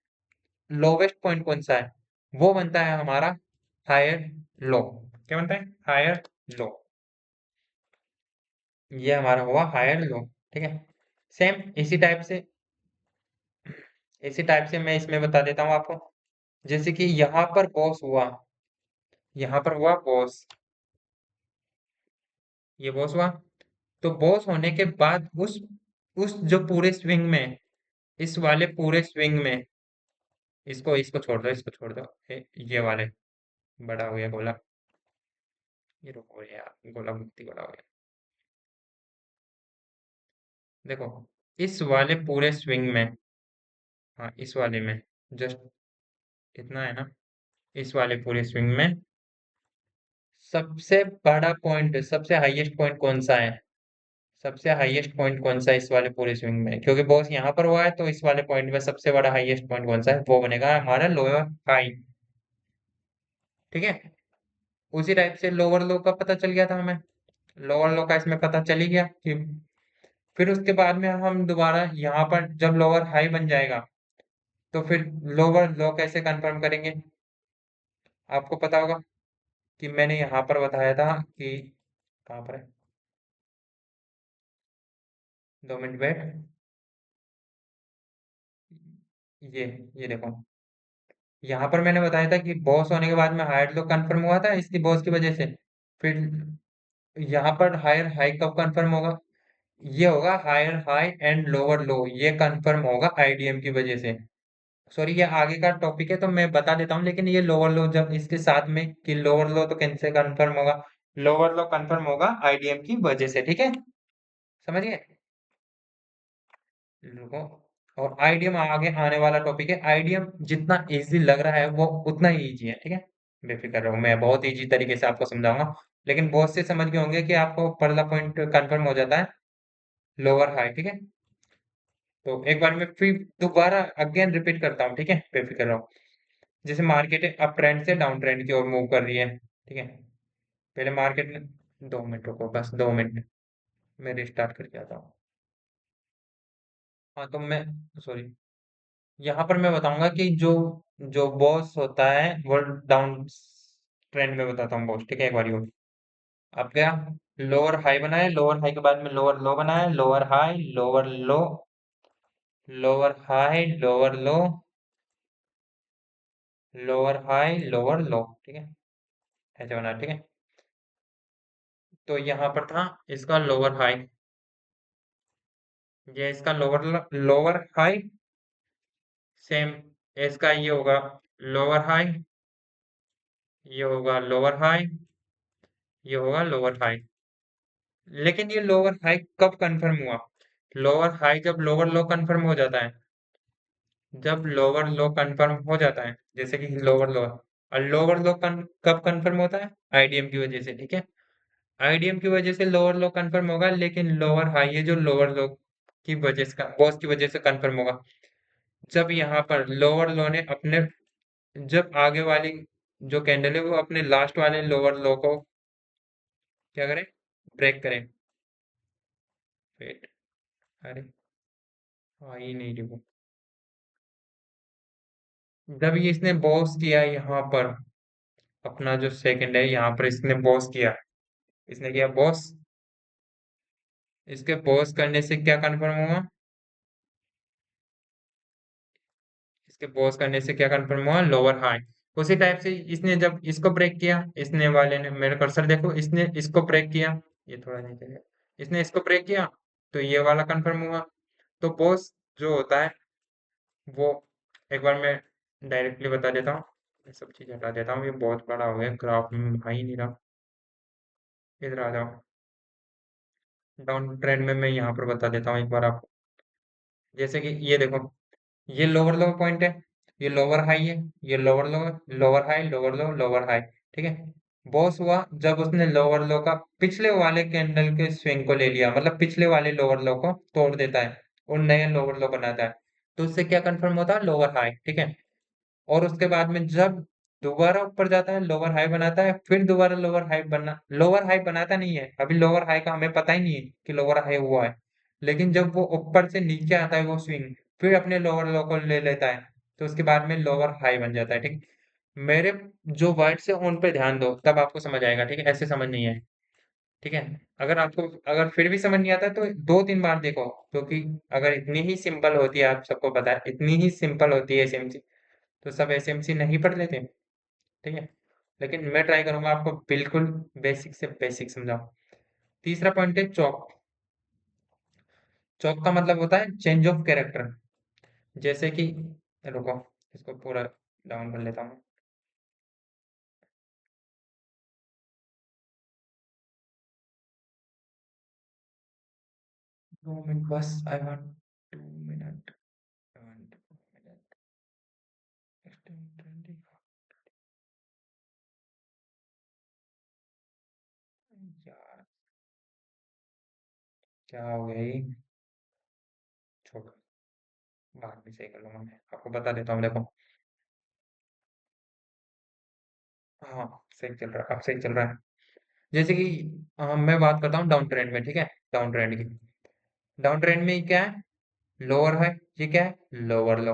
लोवेस्ट पॉइंट कौन सा है, वो बनता है हमारा हायर लो। क्या बनता है, हायर लो। ये हमारा हुआ हायर लो, ठीक है। सेम इसी टाइप से मैं इसमें बता देता हूँ आपको। जैसे कि यहाँ पर बॉस हुआ, यहाँ पर हुआ बॉस, ये बॉस हुआ, तो बॉस होने के बाद उस जो पूरे स्विंग में, इस वाले पूरे स्विंग में, इसको इसको छोड़ दो, इसको छोड़ दो, ये वाले, बड़ा हो गया गोला, ये रुको यार, गोला मुक्ति बड़ा हो गया। देखो, इस वाले पूरे स्विंग में, हाँ इस वाले में, जस्ट इतना है ना, इस वाले पूरे स्विंग में सबसे बड़ा पॉइंट, सबसे हाईएस्ट पॉइंट कौन सा है, सबसे हाईएस्ट पॉइंट कौन सा है इस वाले पूरे स्विंग में, क्योंकि बॉस यहाँ पर हुआ है तो इस वाले पॉइंट में सबसे बड़ा हाईएस्ट पॉइंट कौन सा है, वो बनेगा हमारा लोअर हाई, ठीक है। उसी टाइप से लोअर लो का पता चल गया था हमें, लोअर लो का इसमें पता चल ही गया कि फिर उसके बाद में हम दोबारा यहाँ पर जब लोअर हाई बन जाएगा, तो फिर लोअर लो कैसे कंफर्म करेंगे, आपको पता होगा कि मैंने यहाँ पर बताया था कि, कहाँ पर है, 2 मिनट वेट, ये ये देखो, यहाँ पर मैंने बताया था कि बॉस होने के बाद में हायर लो कंफर्म हुआ था इसकी बॉस की वजह से। फिर यहाँ पर हायर हाई कब कंफर्म होगा, ये होगा higher high and lower low, ये कंफर्म होगा आईडीएम की वजह से। सॉरी, ये आगे का टॉपिक है तो मैं बता देता हूँ, लेकिन ये लोअर लो जब इसके साथ में, कि लोअर लो तो कैसे कंफर्म होगा, लोअर लो कंफर्म होगा आईडीएम की वजह से, ठीक है। समझिए, रुको। और आईडीएम आगे आने वाला टॉपिक है, आईडीएम जितना इजी लग रहा है वो उतना ही इजी है, ठीक है। बेफिक्र रहो, मैं बहुत इजी तरीके से आपको समझाऊंगा, लेकिन बहुत से समझ गए होंगे कि आपको पहला पॉइंट कंफर्म हो जाता है लोअर हाई, ठीक है। तो एक बार मैं फिर दोबारा अगेन रिपीट करता हूँ, ठीक है, बेफिक्र रहो। जैसे मार्केट अप ट्रेंड से डाउन ट्रेंड की ओर मूव कर रही है, ठीक है। पहले मार्केट ने, 2 मिनट रुको, बस 2 मिनट, मैं रिस्टार्ट करके आता हूँ। हाँ, तो मैं, सॉरी, यहाँ पर मैं बताऊंगा कि जो जो बॉस होता है वो डाउन ट्रेंड में बताता हूँ बॉस, ठीक है, एक बार और। अब क्या, लोअर हाई बनाए, लोअर हाई के बाद में लोअर लो बनाए, lower high lower low, lower high lower low, lower high lower लो, ठीक है, ऐसे बना, ठीक है। तो यहाँ पर था इसका लोअर हाई, ये इसका लोअर लोअर हाई, सेम इसका ये होगा लोअर हाई, ये होगा लोअर हाई, ये होगा लोअर हाई। लेकिन ये लोअर हाई कब कंफर्म हुआ? लोअर हाई जब लोअर लो कंफर्म हो जाता है। जब लोअर लो कंफर्म हो जाता है, जैसे कि लोअर लो, और लोअर लो कब कंफर्म होता है? आईडीएम की वजह से, ठीक है। आईडीएम की वजह से लोअर लो कंफर्म होगा, लेकिन लोअर हाई है जो लोअर लो की वजह से, बॉस की वजह से कंफर्म होगा। जब यहाँ पर लोअर लो ने अपने, जब आगे वाली जो कैंडल है वो अपने लास्ट वाले लोअर लो को क्या करें? ब्रेक करें। वेट, अरे हाँ ही नहीं रही वो। जब ये इसने बॉस किया यहाँ पर, अपना जो सेकंड है यहाँ पर इसने बॉस किया, इसने किया बॉस। इसके बॉस करने से क्या कंफर्म हुआ? इसके पॉज करने से क्या कंफर्म हुआ? Lower high. उसी टाइप से इसने जब इसको ब्रेक किया, इसने वाले ने, मेरा कर्सर देखो, इसने इसको ब्रेक किया, ये थोड़ा नीचे गया, इसने इसको ब्रेक किया, तो ये वाला कंफर्म हुआ। तो पॉज जो होता है वो, एक बार मैं डायरेक्टली बता देता हूँ। ये सब चीज हटा देता हूँ, ये बहुत बड़ा हो गया, ग्राफ में आ ही नहीं रहा। इधर आ जाओ। डाउन ट्रेंड में मैं यहाँ पर बता देता हूँ एक बार आपको। जैसे कि ये देखो, ये लोअर लो पॉइंट है, ये लोअर हाई है, ये lower low, lower high, lower low, lower high, ठीक है। बॉस हुआ जब उसने लोअर लो का पिछले वाले कैंडल के स्विंग को ले लिया, मतलब पिछले वाले लोअर लो को तोड़ देता है और नया लोअर लो बनाता है। तो उससे क्या कंफर्म होता है? लोअर हाई, ठीक है। और उसके बाद में जब दोबारा ऊपर जाता है, लोअर हाई बनाता है, फिर दोबारा लोअर हाई बनाता नहीं है, अभी लोअर हाई का हमें पता ही नहीं है कि लोअर हाई हुआ है। लेकिन जब वो ऊपर से नीचे आता है वो स्विंग, फिर अपने लोअर लो को ले लेता है, तो उसके बाद में लोअर हाई बन जाता है, ठीक। मेरे जो वर्ड से उन पे ध्यान दो, तब आपको समझ आएगा, ठीक है, ऐसे समझ नहीं है, ठीक है। अगर फिर भी समझ नहीं आता तो दो तीन बार देखो, क्योंकि अगर इतनी ही सिंपल होती है, आप सबको पता है इतनी ही सिंपल होती है एसएमसी, तो सब एसएमसी नहीं पढ़ लेते, ठीक है। लेकिन मैं ट्राई करूंगा आपको बिल्कुल बेसिक से बेसिक समझाऊं। तीसरा पॉइंट है चौक। चौक का मतलब होता है चेंज ऑफ कैरेक्टर। जैसे कि, रुको, इसको पूरा डाउन कर लेता हूँ। 2 मिनट बस, I want 2 minute, I want 2 minute, यार क्या हो गया ये? छोड़ो, बाद में सही कर लूंगा, मैं आपको बता देता हूँ, देखो। हाँ, सही चल रहा है, अब सही चल रहा है। जैसे कि मैं बात करता हूँ डाउन ट्रेंड में, ठीक है, डाउन ट्रेंड की। डाउन ट्रेंड में क्या है? लोअर हाई, ये क्या है? Lower low.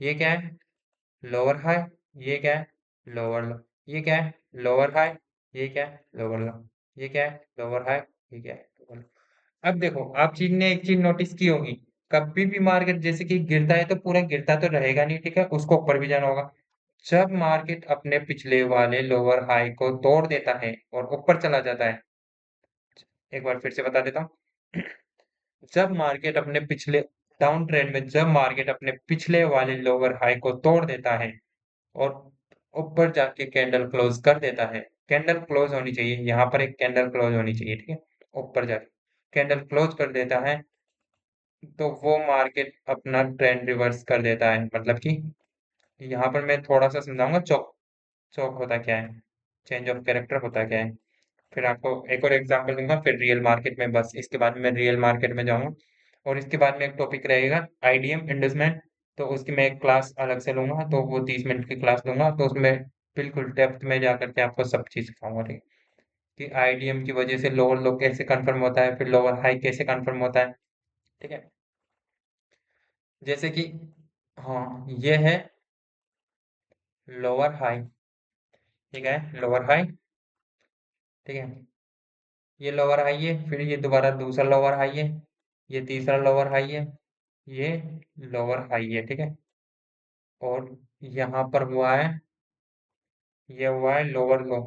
ये क्या है? Lower high. ये क्या है? Lower low. ये क्या है? Lower high. ये क्या है? Lower low. ये क्या है? Lower high. ये क्या है? लोअर लो। अब देखो, आप चीज ने एक चीज नोटिस की होगी, कभी भी मार्केट जैसे कि गिरता है तो पूरा गिरता तो रहेगा नहीं, ठीक है, उसको ऊपर भी जाना होगा। जब मार्केट अपने पिछले वाले लोअर हाई को तोड़ देता है और ऊपर चला जाता है, एक बार फिर से बता देता हूँ। जब मार्केट अपने पिछले, डाउन ट्रेंड में जब मार्केट अपने पिछले वाले लोअर हाई को तोड़ देता है और ऊपर जाके कैंडल क्लोज कर देता है, कैंडल क्लोज होनी चाहिए, यहाँ पर एक कैंडल क्लोज होनी चाहिए, ठीक है, ऊपर जाके कैंडल क्लोज कर देता है, तो वो मार्केट अपना ट्रेंड रिवर्स कर देता है। मतलब कि यहाँ पर मैं थोड़ा सा समझाऊंगा, चौक, चौक होता क्या है, चेंज ऑफ कैरेक्टर होता क्या है, फिर आपको एक और एग्जांपल दूंगा, फिर रियल मार्केट में, बस इसके बाद मैं रियल मार्केट में जाऊंगा। और इसके बाद में एक टॉपिक रहेगा आईडीएम इंडस्टमेंट, तो उसकी मैं एक क्लास अलग से लूंगा, तो वो 30 मिनट की क्लास लूंगा, तो उसमें बिल्कुल डेप्थ में जा करके आपको सब चीज सिखाऊंगा, ठीक है, कि आईडीएम की वजह से लोअर लो कैसे कंफर्म होता है, फिर लोअर हाई कैसे कंफर्म होता है, ठीक है। जैसे कि, हाँ, ये है लोअर हाई, ठीक है, लोअर हाई, ठीक है, ये लोअर हाई है, फिर ये दोबारा दूसरा लोअर हाई है, ये तीसरा लोअर हाई है, ये लोअर हाई है, ठीक है। और यहाँ पर हुआ है, ये हुआ है लोअर लो,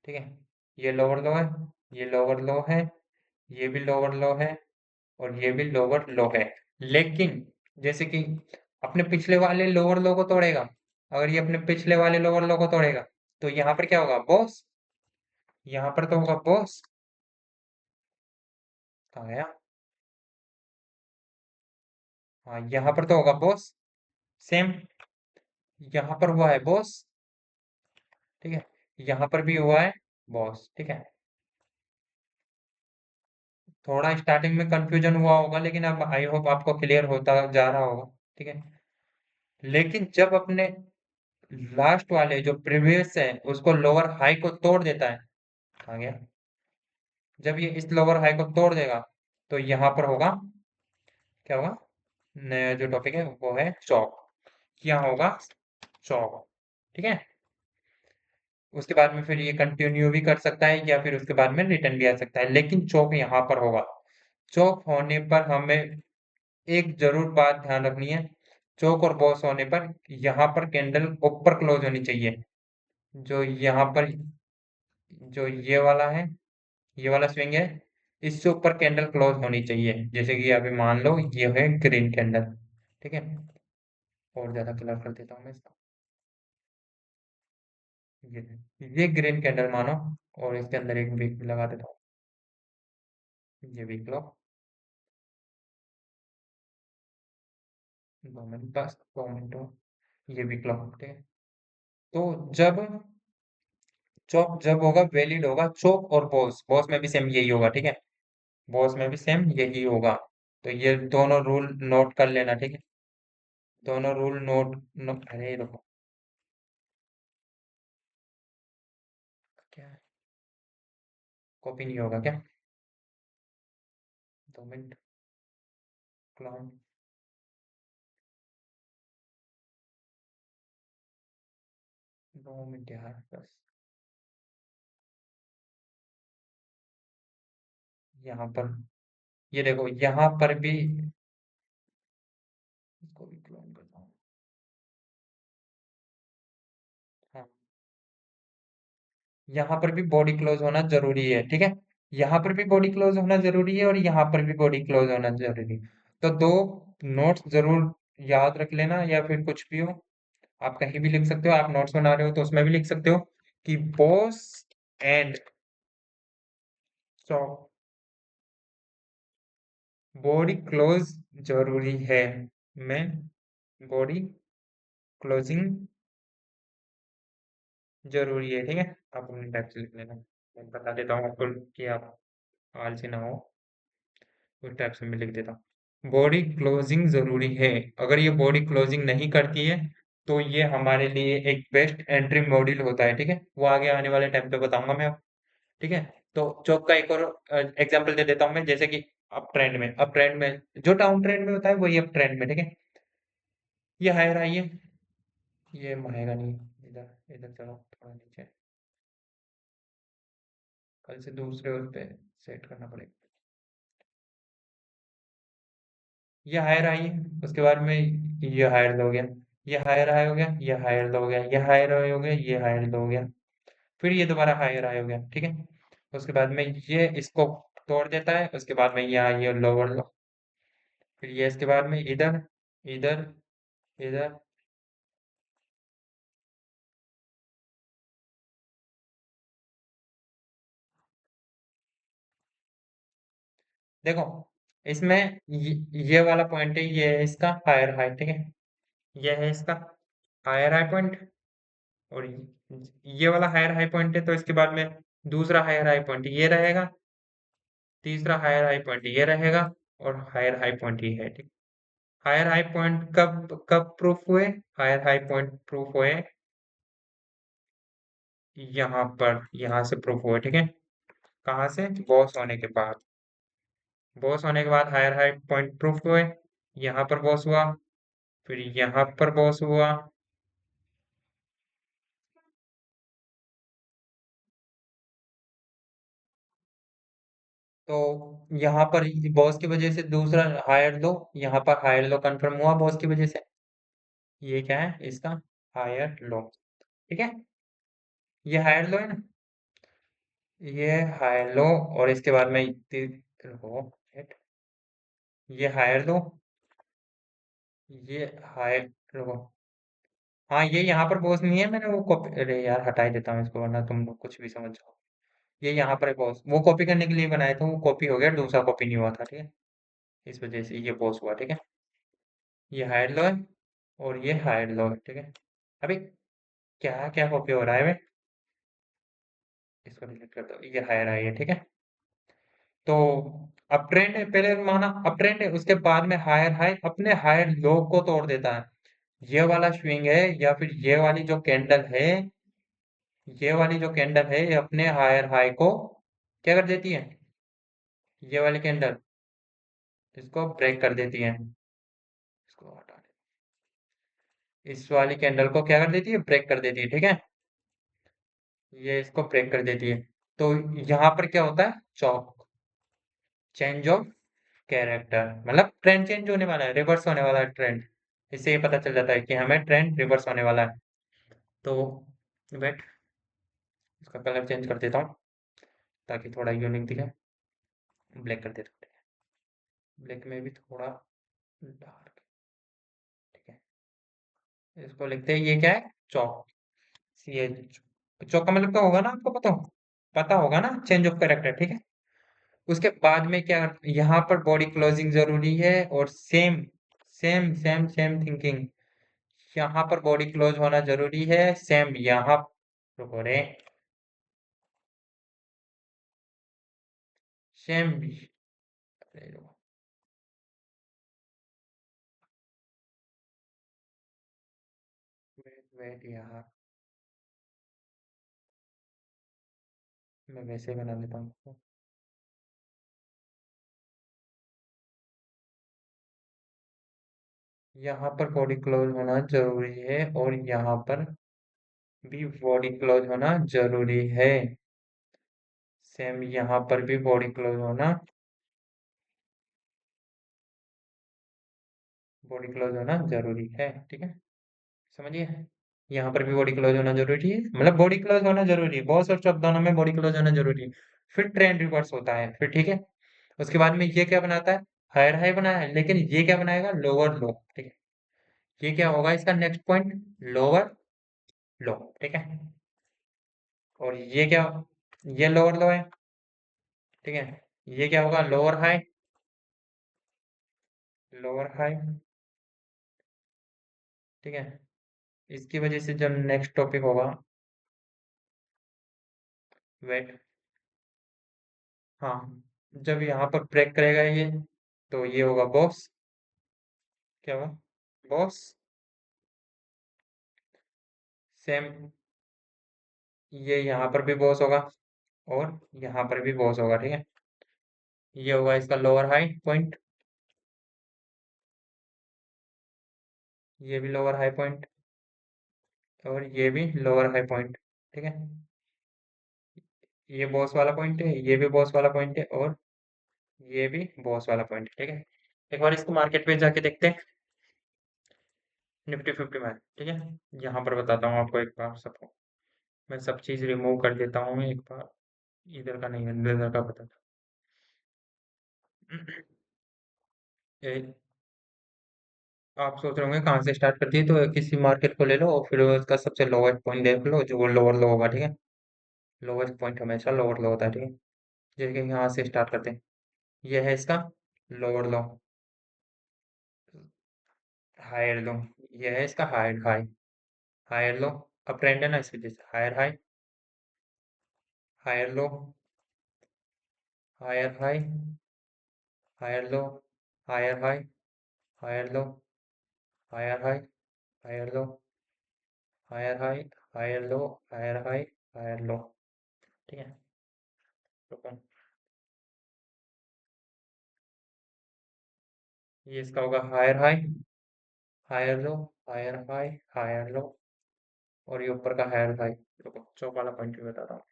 ठीक है, ये लोअर लो है, ये लोअर लो है, ये भी लोअर लो है, और ये भी लोअर लो है। लेकिन जैसे कि अपने पिछले वाले लोअर लो को तोड़ेगा, अगर ये अपने पिछले वाले लोअर लो को तोड़ेगा तो यहाँ पर क्या होगा, बॉस। यहाँ पर तो होगा बॉस। कहाँ गया? हाँ, यहाँ पर तो होगा बॉस। सेम। यहाँ पर हुआ है बॉस। ठीक है। यहाँ पर भी हुआ है बॉस। ठीक है। थोड़ा स्टार्टिंग में कंफ्यूजन हुआ होगा, लेकिन अब आई होप आपको क्लियर होता जा रहा होगा। ठीक है। लेकिन जब अपने लास्ट वाले जो प्रीवियस है उसको लोअर हाई को तोड़ देता है। आ गया। जब ये इस लोअर हाई को तोड़ देगा तो यहाँ पर होगा, क्या होगा, नया जो टॉपिक है वो है चौक। यहाँ होगा चौक। ठीक है। उसके बाद में फिर ये कंटिन्यू भी कर सकता है या फिर उसके बाद में रिटर्न भी आ सकता है, लेकिन चौक यहाँ पर होगा। चौक होने पर हमें एक जरूर बात ध्यान रखनी है। चौक और बॉस होने पर यहाँ पर कैंडल ऊपर क्लोज होनी चाहिए। जो यहाँ पर जो ये वाला है, ये वाला स्विंग है, इससे ऊपर कैंडल क्लोज होनी चाहिए। जैसे कि अभी मान लो ये है ग्रीन कैंडल। ठीक है। और ज्यादा कलर कर देता हूँ मैं इसका। ये ग्रीन कैंडल मानो, और इसके अंदर एक वीक लगा देता हूँ। ये वीक लो। 2 मिनट, बस 2 मिनट हो। ये वीक लो। ठीक है। तो जब चौक जब होगा वैलिड होगा, चौक और बॉस, बॉस में भी सेम यही होगा। ठीक है। बॉस में भी सेम यही होगा। तो ये दोनों रूल नोट कर लेना। ठीक है। दोनों रूल अरे रुको। क्या, कॉपी नहीं होगा क्या? 2 मिनट। क्लाउड। 2 मिनट यार बस। यहाँ पर ये देखो, यहाँ पर भी इसको भी क्लोन करता हूँ। हाँ, यहाँ पर भी बॉडी क्लोज होना जरूरी है। ठीक है। यहाँ पर भी बॉडी क्लोज होना जरूरी है और यहाँ पर भी बॉडी क्लोज होना जरूरी है। तो दो नोट्स जरूर याद रख लेना, या फिर कुछ भी हो आप कहीं भी लिख सकते हो। आप नोट्स बना रहे हो तो उसमें भी लिख सकते हो कि boss and stop, body close जरूरी है। मैं बॉडी क्लोजिंग जरूरी है। ठीक है। आप अपने टाइप से लिख लेना, मैं बता देता हूँ आपको कि आप आलसी ना हो। उस टाइप से मैं लिख देता हूँ, बॉडी क्लोजिंग जरूरी है। अगर ये बॉडी क्लोजिंग नहीं करती है तो ये हमारे लिए एक बेस्ट एंट्री मॉड्यूल होता है। ठीक है। वो आगे आने वाले टाइम पे बताऊंगा मैं आपको। ठीक है। तो चौक का एक और एग्जांपल दे देता हूँ मैं, जैसे कि अप ट्रेंड में जो डाउन ट्रेंड में होता है वही अप ट्रेंड में। ठीक है। ये हायर आई है, ये आएगा नहीं। इधर इधर चलो थोड़ा नीचे, कल से दूसरे उस पे सेट करना पड़ेगा। ये हायर आई है, उसके बाद में ये हायर हो गया, ये हायर हाई हो गया, ये हायर लो हो गया, ये हायर हाई हो गया, ये हायर लो हो गया, फिर ये दोबारा हायर हाई हो गया। ठीक है। उसके बाद में ये इसको तोड़ देता है, उसके बाद में यहाँ ये लोअर लो, फिर ये इसके बाद में इधर इधर इधर। देखो, इसमें ये वाला पॉइंट है, ये है इसका हायर हाई। ठीक है। ये है इसका हायर हाई पॉइंट, और ये वाला हायर हाई पॉइंट है, तो इसके बाद में दूसरा हायर हाई पॉइंट ये रहेगा, तीसरा हायर हाई पॉइंट ये रहेगा, और हायर हाई पॉइंट ये है। ठीक। हायर हाई पॉइंट कब कब प्रूफ हुए? हायर हाई पॉइंट प्रूफ हुए यहाँ पर, यहाँ से प्रूफ हुए। ठीक है। कहाँ से? बॉस होने के बाद। बॉस होने के बाद हायर हाई पॉइंट प्रूफ हुए, यहाँ पर बॉस हुआ, फिर यहाँ पर बॉस हुआ। तो यहाँ पर बॉस की वजह से दूसरा हायर लो, यहाँ पर हायर लो कंफर्म हुआ बॉस की वजह से। ये क्या है इसका? Higher low. ठीक है। ये हायर लो है ना, ये हायर लो, और इसके बाद में रुको, wait, ये हायर लो, ये हायर, रुको, हाँ, ये यहाँ पर बॉस नहीं है, मैंने वो कॉपी, अरे यार हटा ही देता हूँ इसको वरना तुम लोग कुछ भी समझ जाओ। ये यहाँ पर है बॉस, वो कॉपी करने के लिए बनाया था, वो कॉपी हो गया, दूसरा कॉपी नहीं हुआ था, ठीक है। इस वजह से ये बॉस हुआ, ठीक है। ये हायर लो है और ये हायर लो है, ठीक है। अभी क्या क्या कॉपी हो रहा है बे? इसको डिलीट कर दो, ये हायर आई है, ठीक है। तो अप ट्रेंड है, पहले माना अप ट्रेंड है, उसके बाद में हायर हाई अपने हायर लो को तोड़ देता है। ये वाला स्विंग है या फिर ये वाली जो कैंडल है, ये वाली जो कैंडल है ये अपने हायर हाई को क्या कर देती है, ये वाली कैंडल इसको ब्रेक कर देती है। इसको हटा दे, इस वाली कैंडल को क्या कर देती है, ब्रेक कर देती है, ठीक है। ये इसको ब्रेक कर देती है। तो यहाँ पर क्या होता है, चौक, चेंज ऑफ कैरेक्टर, मतलब ट्रेंड चेंज होने वाला है, रिवर्स होने वाला है ट्रेंड। इससे ये पता चल जाता है कि हमें ट्रेंड रिवर्स होने वाला है। तो वेट, इसका कलर चेंज कर देता हूँ ताकि थोड़ा यूनिक दिखे। ब्लैक कर देता हूँ, ब्लैक में भी थोड़ा डार्क, ठीक है। इसको लिखते हैं, ये क्या है, चौक, सी एच। चौक का मतलब क्या होगा ना, आपको पता हो, पता होगा ना, चेंज ऑफ कैरेक्टर, ठीक है। उसके बाद में क्या, यहाँ पर बॉडी क्लोजिंग जरूरी है, और same same same same thinking, यहाँ पर बॉडी क्लोज होना जरूरी है, सेम यहाँ, रुको रे, सेम भी, अरे रुको, वेट वेट यार, मैं वैसे ही बना देता हूँ इसको। यहाँ पर बॉडी क्लोज होना जरूरी है और यहाँ पर भी बॉडी क्लोज होना जरूरी है, सेम यहाँ पर भी बॉडी क्लोज होना, बॉडी क्लोज होना जरूरी है, ठीक है। समझिए, यहाँ पर भी बॉडी क्लोज होना जरूरी है, मतलब बॉडी क्लोज होना जरूरी है, बहुत और चौक दोनों में बॉडी क्लोज होना जरूरी है। फिर ट्रेंड रिवर्स होता है, फिर ठीक है। उसके बाद में ये क्या बनाता है, हायर हाई बनाया है, लेकिन ये क्या बनाएगा, लोअर लो, ठीक है। ये क्या होगा इसका नेक्स्ट पॉइंट, लोअर लो, ठीक है। और ये क्या, ये लोअर लो है, ठीक है। ये क्या होगा, लोअर हाई, लोअर हाई, ठीक है। इसकी वजह से जब नेक्स्ट टॉपिक होगा, वेट, हाँ, जब यहाँ पर ब्रेक करेगा ये, तो ये होगा बॉस, क्या हुआ, बॉस, सेम, ये यहाँ पर भी बॉस होगा और यहाँ पर भी बॉस होगा, ठीक है। ये होगा इसका लोअर हाई पॉइंट, ये भी लोअर हाई पॉइंट, और ये भी लोअर हाई पॉइंट, ठीक है। ये बॉस वाला पॉइंट है, ये भी बॉस वाला पॉइंट है, और ये भी बॉस वाला पॉइंट है, ठीक है। एक बार इसको मार्केट पे जाके देखते हैं, निफ्टी 50 में, ठीक है। यहाँ पर बताता हूँ आपको एक बार सबको, मैं सब चीज़ रिमूव कर देता हूँ एक बार, इधर का नहीं है, इधर का बताता हूँ। आप सोच रहे होंगे कहाँ से स्टार्ट करती है, तो किसी मार्केट को ले लो और फिर उसका सबसे लोवेस्ट पॉइंट देख लो, जो वो लोअर लो होगा, ठीक है। लोवेस्ट पॉइंट हमेशा लोअर लो होता है, ठीक है। जैसे कि यहाँ से स्टार्ट करते हैं, ये है इसका लोअर लो, हायर लो, ये है इसका हायर हाई, हायर लो, अब ट्रेंड है ना इस वजह से, higher high, higher low, higher high, higher low, higher high, higher low, higher high, higher low, higher high, higher low, higher high, higher low, ठीक है। रुको, ये इसका होगा higher high, higher low, higher high, higher low, और ये ऊपर का higher high. रुको, चौक वाला point भी बताता हूँ,